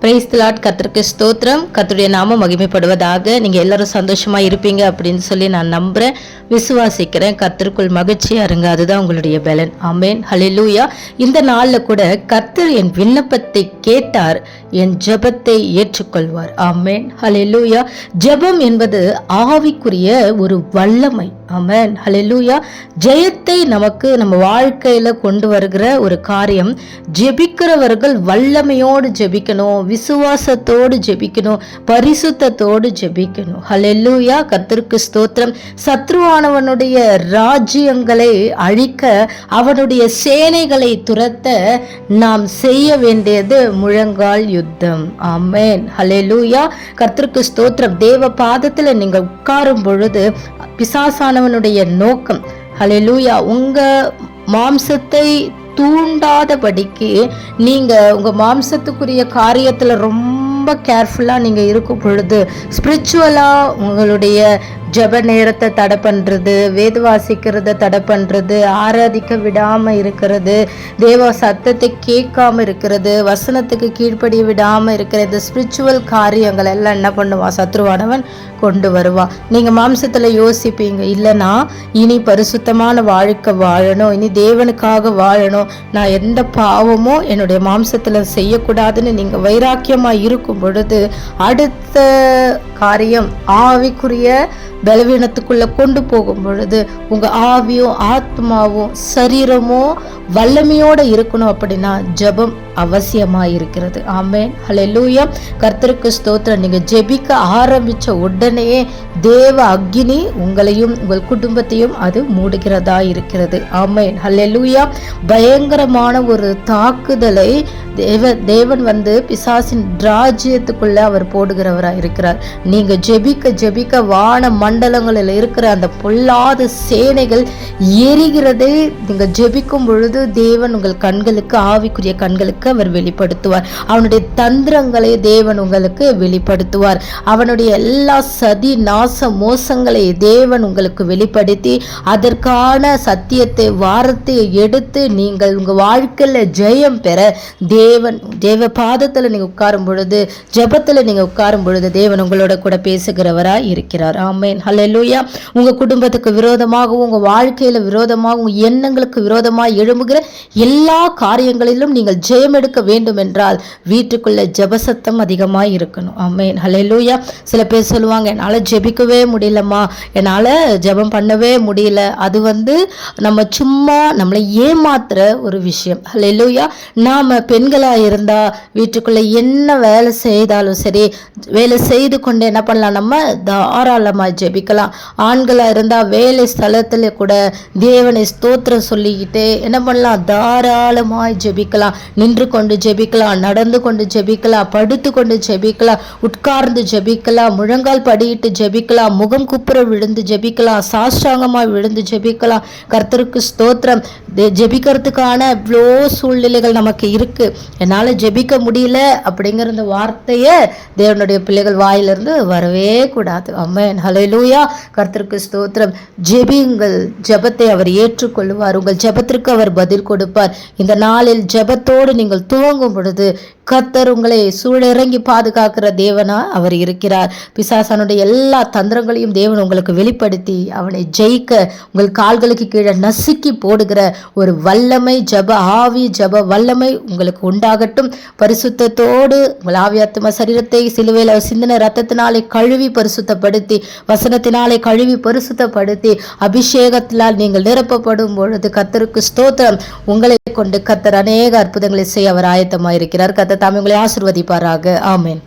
Praise the Lord. கர்த்தருக்கு ஸ்தோத்திரம். கர்த்தருடைய நாமம் மகிமைப்படுவதாக. நீங்கள் எல்லாரும் சந்தோஷமா இருப்பீங்க அப்படின்னு சொல்லி நான் நம்புகிறேன், விசுவாசிக்கிறேன். கர்த்தருக்குள் மகிழ்ச்சியா இருங்க, அதுதான் உங்களுடைய பலன். ஆமேன், ஹல்லேலூயா. இந்த நாளில் கூட கர்த்தர் என் விண்ணப்பத்தை கேட்டார், என் ஜெபத்தை ஏற்றுக்கொள்வார். ஆமேன், ஹல்லேலூயா. ஜெபம் என்பது ஆவிக்குரிய ஒரு வல்லமை. ஆமேன், ஹல்லேலூயா. ஜெயத்தை நமக்கு நம்ம வாழ்க்கையில கொண்டு வருகிற ஒரு காரியம். ஜெபிக்கிறவர்கள் வல்லமையோடு ஜெபிக்கணும், விசுவாசத்தோடு ஜெபிக்கணும், பரிசுத்தத்தோடு ஜெபிக்கணும். ஹல்லேலூயா. கர்த்தருக்கு ஸ்தோத்திரம். சத்ருவானவனுடைய ராஜ்யங்களை அழிக்க, அவனுடைய சேனைகளை துரத்த நாம் செய்ய வேண்டியது முழங்கால் யுத்தம். ஆமேன், ஹல்லேலூயா. கர்த்தருக்கு ஸ்தோத்திரம். தேவ பாதத்துல நீங்க உட்காரும் பொழுது பிசாசானவனுடைய நோக்கம், ஹல்லேலூயா, உங்க மாம்சத்தை தூண்டாதபடிக்கு நீங்க உங்க மாம்சத்துக்குரிய காரியத்துல ரொம்ப கேர்ஃபுல்லா நீங்க இருக்கும் பொழுது ஸ்பிரிச்சுவலா உங்களுடைய ஜெப நேரத்தை தடை பண்ணுறது, வேத வாசிக்கிறத தடை பண்ணுறது, ஆராதிக்க விடாமல் இருக்கிறது, தேவ சத்தத்தை கேட்காம இருக்கிறது, வசனத்துக்கு கீழ்ப்படிய விடாமல் இருக்கிறது, ஸ்பிரிச்சுவல் காரியங்கள் எல்லாம் என்ன பண்ணுவான் சத்ருவானவன் கொண்டு வருவான். நீங்கள் மாம்சத்தில் யோசிப்பீங்க, இல்லைனா இனி பரிசுத்தமான வாழ்க்கை வாழணும், இனி தேவனுக்காக வாழணும், நான் எந்த பாவமும் என்னுடைய மாம்சத்தில் செய்யக்கூடாதுன்னு நீங்கள் வைராக்கியமாக இருக்கும் பொழுது அடுத்த காரியம் ஆவிக்குரிய பலவீனத்துக்குள்ள கொண்டு போகும் பொழுது உங்க ஆவியும் ஆத்மாவும் சரீரமும் வல்லமையோட இருக்கணும். அப்படின்னா ஜெபம் அவசியமா இருக்கிறது. ஆமேன், ஹல்லேலூயா. கர்த்தருக்கு ஸ்தோத்திரம். நீங்க ஜெபிக்க ஆரம்பிச்ச உடனே தேவ அக்கினி உங்களையும் உங்கள் குடும்பத்தையும் அது மூடுகிறதா இருக்கிறது. ஆமேன், ஹல்லேலூயா. பயங்கரமான ஒரு தாக்குதலை தேவன் பிசாசின் ராஜ்யத்துக்குள்ள அவர் போடுகிறவராக இருக்கிறார். நீங்க ஜெபிக்க ஜெபிக்க வான மண்டலங்களில் இருக்கிற அந்த பொல்லாத சேனைகள் எரிகிறதை நீங்க ஜெபிக்கும் பொழுது தேவன் உங்கள் கண்களுக்கு, ஆவிக்குரிய கண்களுக்கு அவர் வெளிப்படுத்துவார். அவனுடைய தந்திரங்களை தேவன் உங்களுக்கு வெளிப்படுத்துவார். அவனுடைய எல்லா சதி நாச மோசங்களை தேவன் உங்களுக்கு வெளிப்படுத்தி அதற்கான சத்தியத்தை வாரத்தை எடுத்து நீங்கள் உங்க வாழ்க்கையில ஜெயம் பெற தேவ பாதத்துல நீங்க உட்காரும் பொழுது, ஜெபத்துல நீங்க உட்காரும் பொழுது தேவன் உங்களோட கூட பேசுகிறவராய் இருக்கிறார். ஆமேன், ஹல்லேலூயா. உங்க குடும்பத்துக்கு விரோதமாகவும் உங்க வாழ்க்கையில விரோதமாக உங்க எண்ணங்களுக்கு விரோதமாக எழும்புகிற எல்லா காரியங்களிலும் நீங்கள் ஜெயம் எடுக்க வேண்டும் என்றால் வீட்டுக்குள்ள ஜெபசத்தம் அதிகமாக இருக்கணும். ஆமேன், ஹல்லேலூயா. சில பேர் சொல்லுவாங்க, என்னால ஜெபிக்கவே முடியலம்மா, என்னால ஜெபம் பண்ணவே முடியல. அது நம்ம சும்மா நம்மளை ஏமாத்துற ஒரு விஷயம். ஹல்லேலூயா. நாம பெண்களா இருந்தா வீட்டுக்குள்ள என்ன வேலை செய்தாலும் சரி, வேலை செய்து கொண்டு என்ன பண்ணலாம், நம்ம தாராளமா ஜெபிக்கலாம். ஆண்களா இருந்தா வேலை ஸ்தலத்துல கூட தேவனை ஸ்தோத்திரம் சொல்லிக்கிட்டே என்ன பண்ணலாம், தாராளமாய் ஜெபிக்கலாம். நின்று கொண்டு ஜெபிக்கலாம், நடந்து கொண்டு ஜெபிக்கலாம், படுத்து கொண்டு ஜெபிக்கலாம், உட்கார்ந்து ஜெபிக்கலாம், முழங்கால் படியிட்டு ஜெபிக்கலாம், முகம் குப்புற விழுந்து ஜெபிக்கலாம், சாஷ்டாங்கமாய் விழுந்து ஜெபிக்கலாம். கர்த்தருக்கு ஸ்தோத்திரம். ஜெபிக்கிறதுக்கான இவ்வளோ சூழ்நிலைகள் நமக்கு இருக்கு. என்னால் ஜெபிக்க முடியல அப்படிங்கிற இந்த வார்த்தையை தேவனுடைய பிள்ளைகள் வாயிலிருந்து வரவே கூடாது. ஆமென், ஹல்லேலூயா. கர்த்தருக்கு ஸ்தோத்திரம். ஜெபியுங்கள், ஜெபத்தை அவர் ஏற்றுக்கொள்வார், உங்கள் ஜெபத்திற்கு அவர் பதில் கொடுப்பார். இந்த நாளில் ஜெபத்தோடு நீங்கள் துவங்கும் பொழுது கர்த்தர் உங்களை சூழிறங்கி பாதுகாக்கிற தேவனா அவர் இருக்கிறார். பிசாசானுடைய எல்லா தந்திரங்களையும் தேவன் உங்களுக்கு வெளிப்படுத்தி அவனை ஜெயிக்க உங்கள் கால்களுக்கு கீழே நசுக்கி போடுகிற ஒரு வல்லமை, ஜெப ஆவி, ஜெப வல்லமை உங்களுக்கு உண்டாகட்டும். பரிசுத்தத்தோடு உங்கள் ஆவியாத்ம சரீரத்தை சிலுவையில் சிந்தின ரத்தத்தினாலே கழுவி பரிசுத்தப்படுத்தி, வசனத்தினாலே கழுவி பரிசுத்தப்படுத்தி, அபிஷேகத்தினால் நீங்கள் நிரப்பப்படும் பொழுது கர்த்தருக்கு ஸ்தோத்திரம், உங்களை கொண்டு கர்த்தர் அநேக அற்புதங்களை செய்ய அவர் ஆயத்தமாயிருக்கிறார். கர்த்தர் தாமே உங்களை ஆசீர்வதிப்பாராக. ஆமென்.